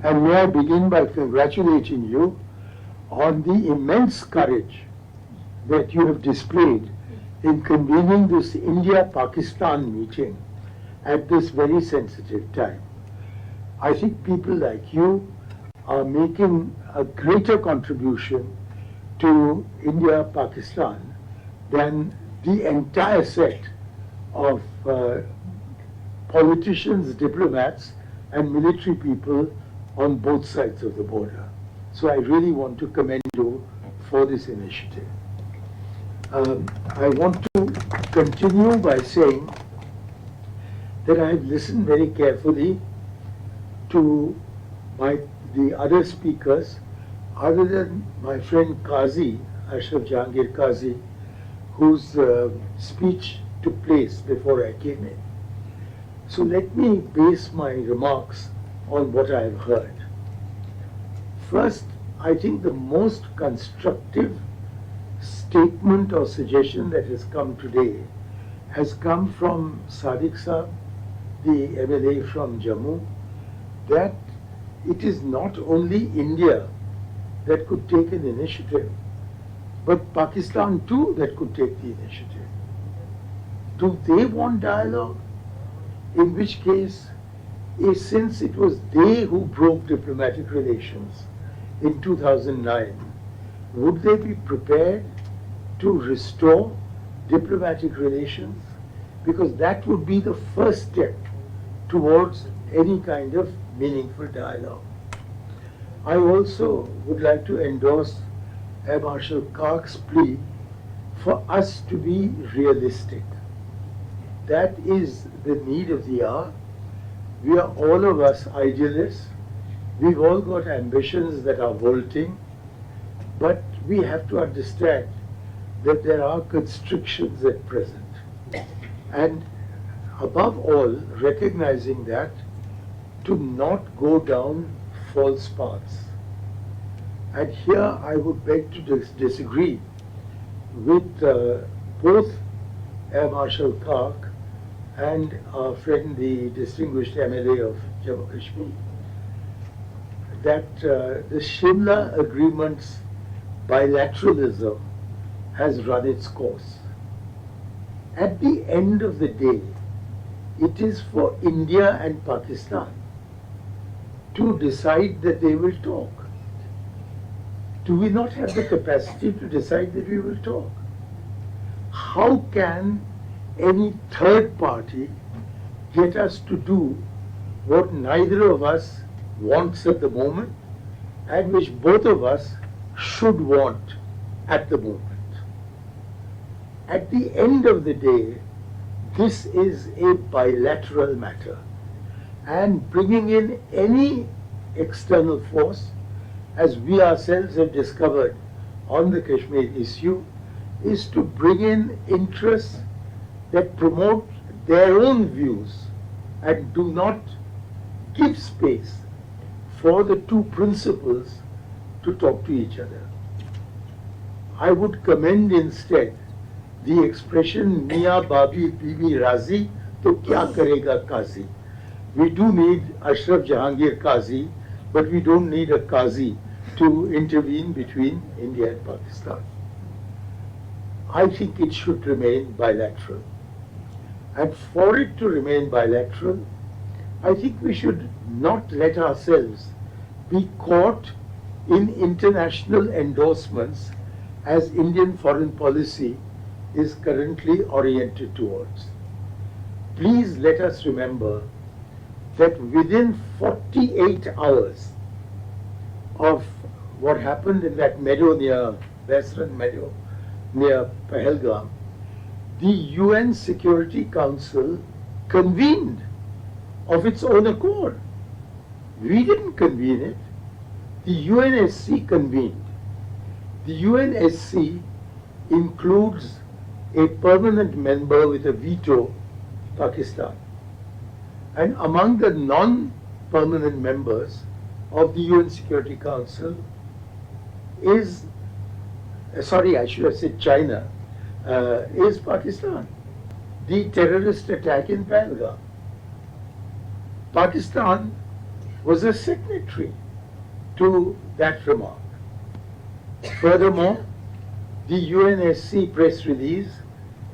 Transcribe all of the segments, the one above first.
And may I begin by congratulating you on the immense courage that you have displayed in convening this India-Pakistan meeting at this very sensitive time. I think people like you are making a greater contribution to India-Pakistan than the entire set of politicians, diplomats, and military people on both sides of the border. So I really want to commend you for this initiative. I want to continue by saying that I have listened very carefully to the other speakers, other than my friend Qazi, Ashraf Jahangir Qazi, whose speech took place before I came in. So let me base my remarks on what I have heard. First, I think the most constructive statement or suggestion that has come today has come from Sadiq Saab, the MLA from Jammu, that it is not only India that could take an initiative, but Pakistan too that could take the initiative. Do they want dialogue? In which case, since it was they who broke diplomatic relations in 2009, would they be prepared to restore diplomatic relations? Because that would be the first step towards any kind of meaningful dialogue. I also would like to endorse Air Marshal Clark's plea for us to be realistic. That is the need of the hour. We are all of us idealists. We've all got ambitions that are vaulting, but we have to understand that there are constrictions at present. And above all, recognizing that, to not go down false paths. And here I would beg to disagree with both Air Marshal Clark and our friend, the distinguished MLA of Jammu Kashmir, that the Shimla Agreement's bilateralism has run its course. At the end of the day, it is for India and Pakistan to decide that they will talk. Do we not have the capacity to decide that we will talk? How can any third party get us to do what neither of us wants at the moment and which both of us should want at the moment? At the end of the day, this is a bilateral matter, and bringing in any external force, as we ourselves have discovered on the Kashmir issue, is to bring in interests that promote their own views and do not give space for the two principles to talk to each other. I would commend instead the expression Miyan Babi Bibi Razi, to kya karega Qazi. We do need Ashraf Jahangir Qazi, but we don't need a Qazi to intervene between India and Pakistan. I think it should remain bilateral. And for it to remain bilateral, I think we should not let ourselves be caught in international endorsements as Indian foreign policy is currently oriented towards. Please let us remember that within 48 hours of what happened in that meadow near Besran meadow, near Pahalgam, the UN Security Council convened of its own accord. We didn't convene it. The UNSC convened. The UNSC includes a permanent member with a veto, Pakistan. And among the non-permanent members of the UN Security Council is, sorry, I should have said China, is Pakistan. The terrorist attack in Pahalgam. Pakistan was a signatory to that remark. Furthermore, the UNSC press release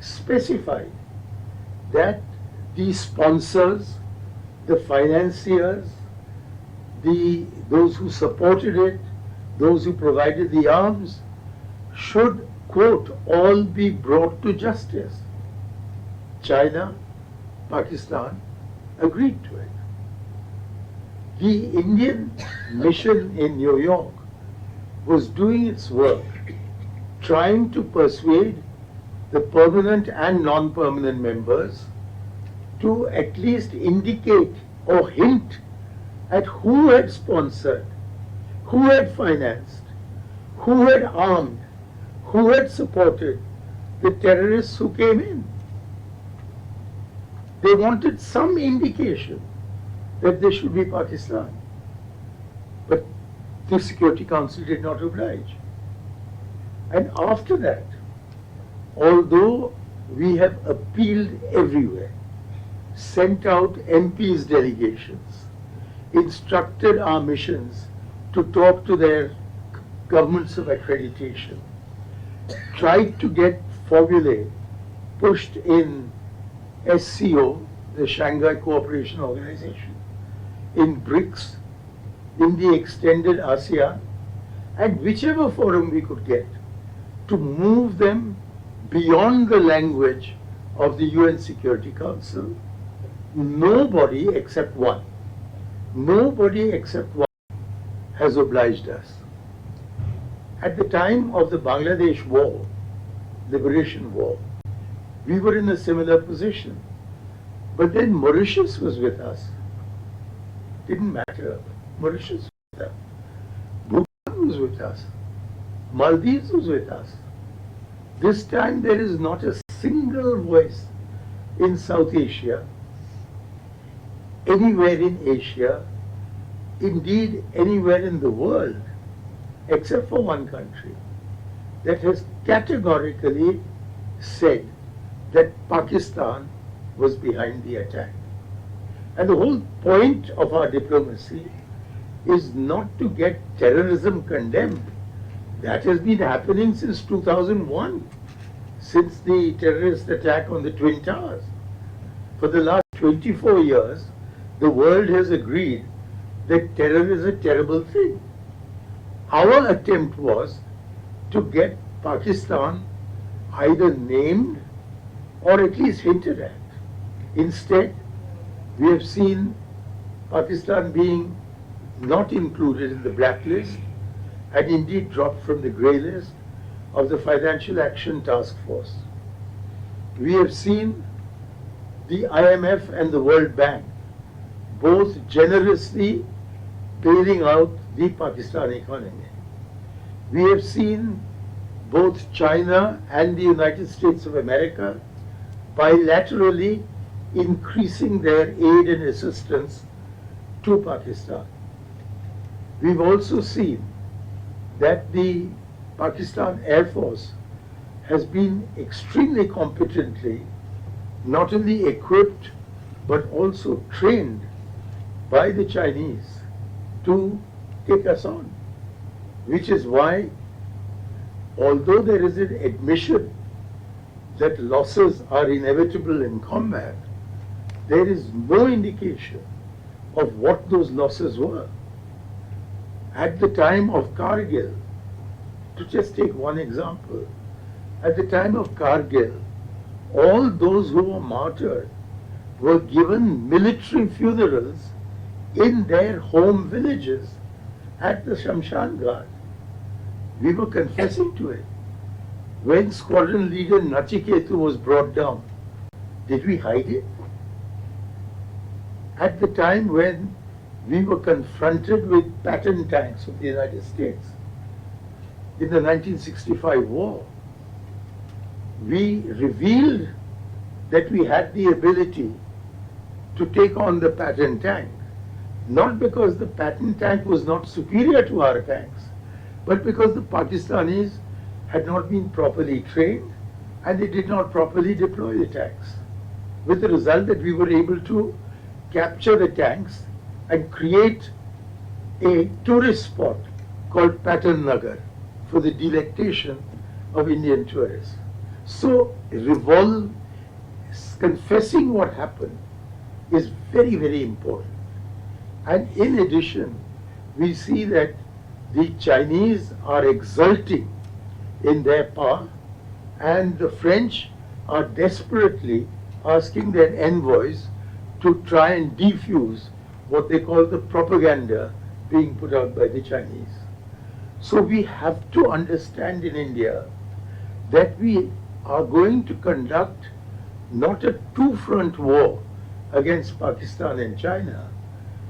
specified that the sponsors, the financiers, those who supported it, those who provided the arms, should, quote, all be brought to justice. China, Pakistan agreed to it. The Indian mission in New York was doing its work, trying to persuade the permanent and non-permanent members to at least indicate or hint at who had sponsored, who had financed, who had armed, who had supported the terrorists who came in. They wanted some indication that they should be Pakistan. But the Security Council did not oblige. And after that, although we have appealed everywhere, sent out MPs' delegations, instructed our missions to talk to their governments of accreditation, tried to get formulae pushed in SCO, the Shanghai Cooperation Organization, in BRICS, in the extended ASEAN, and whichever forum we could get to move them beyond the language of the UN Security Council. Nobody except one has obliged us. At the time of the Bangladesh War, Liberation War, we were in a similar position. But then Mauritius was with us. Didn't matter. Mauritius was with us. Bhutan was with us. Maldives was with us. This time there is not a single voice in South Asia, anywhere in Asia, indeed anywhere in the world, except for one country, that has categorically said that Pakistan was behind the attack. And the whole point of our diplomacy is not to get terrorism condemned. That has been happening since 2001, since the terrorist attack on the Twin Towers. For the last 24 years, the world has agreed that terror is a terrible thing. Our attempt was to get Pakistan either named or at least hinted at. Instead, we have seen Pakistan being not included in the blacklist and indeed dropped from the grey list of the Financial Action Task Force. We have seen the IMF and the World Bank both generously bailing out the Pakistani economy. We have seen both China and the United States of America bilaterally increasing their aid and assistance to Pakistan. We've also seen that the Pakistan Air Force has been extremely competently not only equipped but also trained by the Chinese to take us on, which is why, although there is an admission that losses are inevitable in combat, there is no indication of what those losses were. At the time of Kargil, to just take one example, at the time of Kargil, all those who were martyred were given military funerals in their home villages at the Shamshan Ghat. We were confessing to it. When squadron leader Nachiketu was brought down, did we hide it? At the time when we were confronted with Patton tanks of the United States in the 1965 war, we revealed that we had the ability to take on the Patton tank, not because the Patton tank was not superior to our tanks, but because the Pakistanis had not been properly trained and they did not properly deploy the tanks, with the result that we were able to capture the tanks and create a tourist spot called Patan Nagar for the delectation of Indian tourists. So confessing what happened is very, very important. And in addition, we see that the Chinese are exulting in their power, and the French are desperately asking their envoys to try and defuse what they call the propaganda being put out by the Chinese. So we have to understand in India that we are going to conduct not a two-front war against Pakistan and China,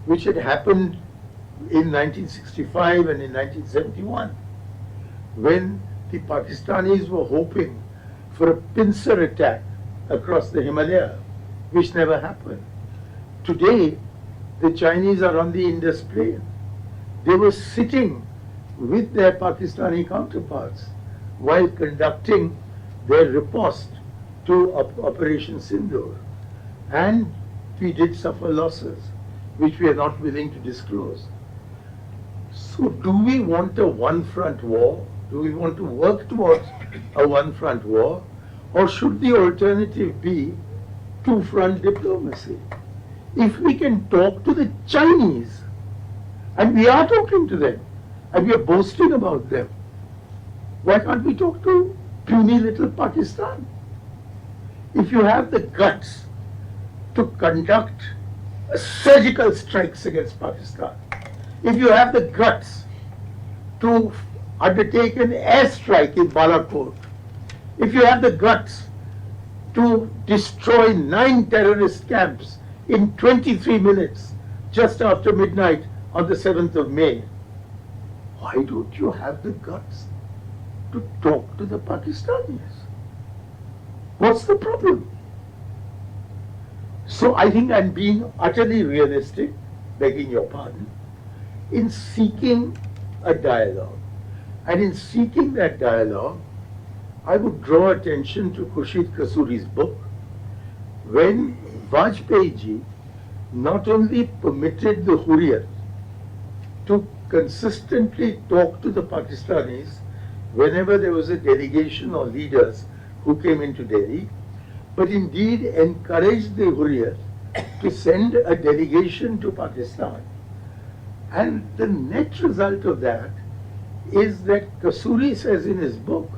which had happened in 1965 and in 1971, when the Pakistanis were hoping for a pincer attack across the Himalaya, which never happened. Today, the Chinese are on the Indus Plain. They were sitting with their Pakistani counterparts while conducting their riposte to Operation Sindoor. And we did suffer losses, which we are not willing to disclose. So do we want a one-front war? Do we want to work towards a one-front war? Or should the alternative be two-front diplomacy? If we can talk to the Chinese, and we are talking to them, and we are boasting about them, why can't we talk to puny little Pakistan? If you have the guts to conduct surgical strikes against Pakistan, if you have the guts to undertake an airstrike in Balakot, if you have the guts to destroy 9 terrorist camps in 23 minutes just after midnight on the 7th of May, why don't you have the guts to talk to the Pakistanis? What's the problem? So I think I'm being utterly realistic, begging your pardon, in seeking a dialogue. And in seeking that dialogue, I would draw attention to Khurshid Kasuri's book, when Vajpayee ji not only permitted the Hurriyat to consistently talk to the Pakistanis whenever there was a delegation or leaders who came into Delhi, but indeed encouraged the Hurriyat to send a delegation to Pakistan. And the net result of that is that Kasuri says in his book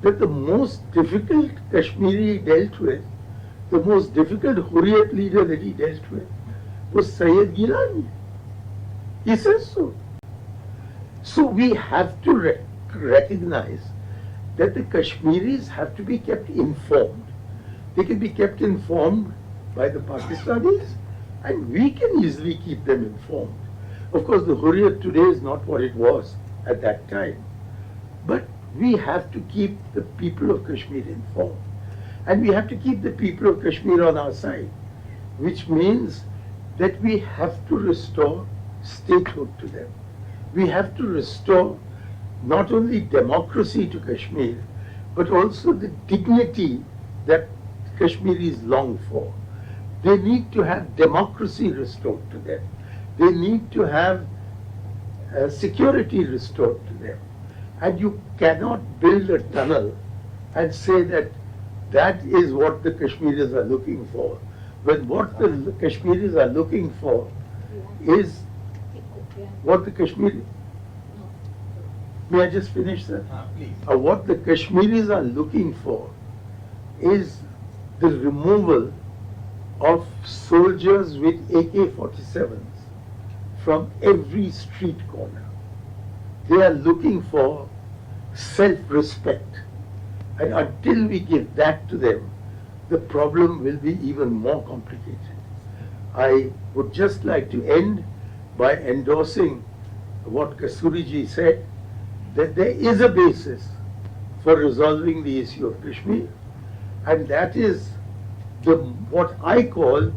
that the most difficult Kashmiri he dealt with, the most difficult Hurriyat leader that he dealt with, was Sayyid Gilani. He says so. So we have to recognize that the Kashmiris have to be kept informed. They can be kept informed by the Pakistanis, and we can easily keep them informed. Of course, the Hurriyat today is not what it was at that time. But we have to keep the people of Kashmir informed. And we have to keep the people of Kashmir on our side, which means that we have to restore statehood to them. We have to restore not only democracy to Kashmir, but also the dignity that Kashmiris long for. They need to have democracy restored to them. They need to have security restored to them. And you cannot build a tunnel and say that that is what the Kashmiris are looking for, when what the Kashmiris are looking for is what the Kashmiris... May I just finish that? Please. What the Kashmiris are looking for is the removal of soldiers with AK-47s from every street corner. They are looking for self-respect. And until we give that to them, the problem will be even more complicated. I would just like to end by endorsing what Kasuriji said, that there is a basis for resolving the issue of Kashmir, and that is what I call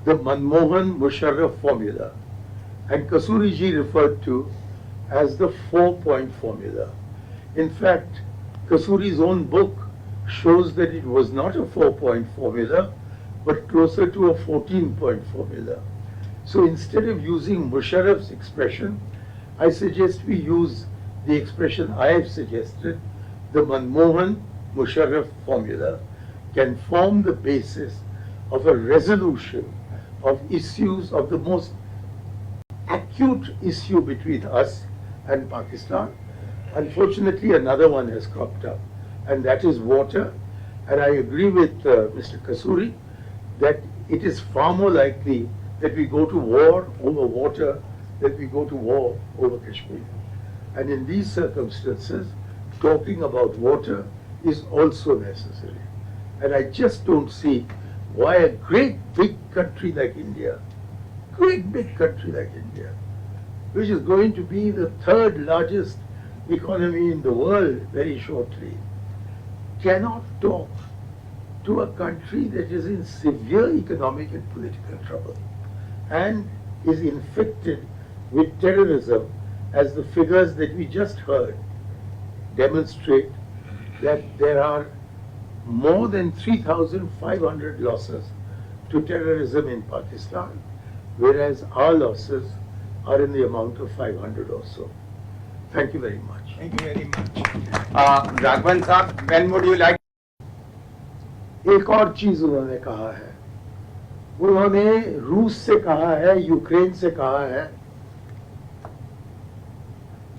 the Manmohan Musharraf formula, and Kasuriji referred to as the 4-point formula. In fact, Kasuri's own book shows that it was not a 4-point formula, but closer to a 14-point formula. So instead of using Musharraf's expression, I suggest we use the expression I have suggested. The Manmohan-Musharraf formula can form the basis of a resolution of issues, of the most acute issue between us and Pakistan. Unfortunately, another one has cropped up, and that is water. And I agree with Mr. Kasuri that it is far more likely that we go to war over water than we go to war over Kashmir. And in these circumstances, talking about water is also necessary. And I just don't see why a great big country like India, which is going to be the third largest economy in the world very shortly, cannot talk to a country that is in severe economic and political trouble and is infected with terrorism, as the figures that we just heard demonstrate, that there are more than 3,500 losses to terrorism in Pakistan, whereas our losses are in the amount of 500 or so. Thank you very much. Thank you very much. Raghavan Saab, when would you like? एक और चीज उन्होंने कहा है, उन्होंने रूस से कहा है, यूक्रेन से कहा है,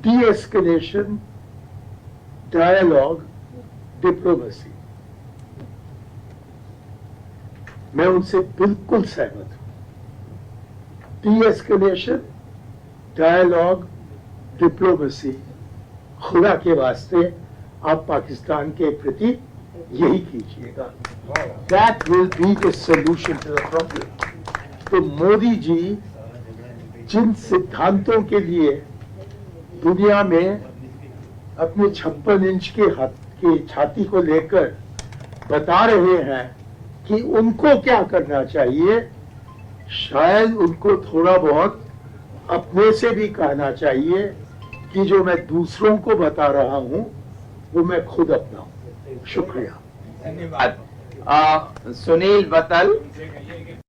de-escalation, dialogue, diplomacy. मैं उनसे बिल्कुल सहमत हूं. De-escalation, dialogue, diplomacy. खुदा के वास्ते आप पाकिस्तान के प्रति यही कीजिएगा. That will be the solution to the problem. तो मोदी जी जिन सिद्धांतों के लिए दुनिया में अपने 56 इंच के छाती को लेकर बता रहे हैं कि उनको क्या करना चाहिए, शायद उनको थोड़ा बहुत अपने से भी कहना चाहिए कि जो मैं दूसरों को बता रहा हूं वो मैं खुद अपनाऊं. शुक्रिया. धन्यवाद. सुनील बतल.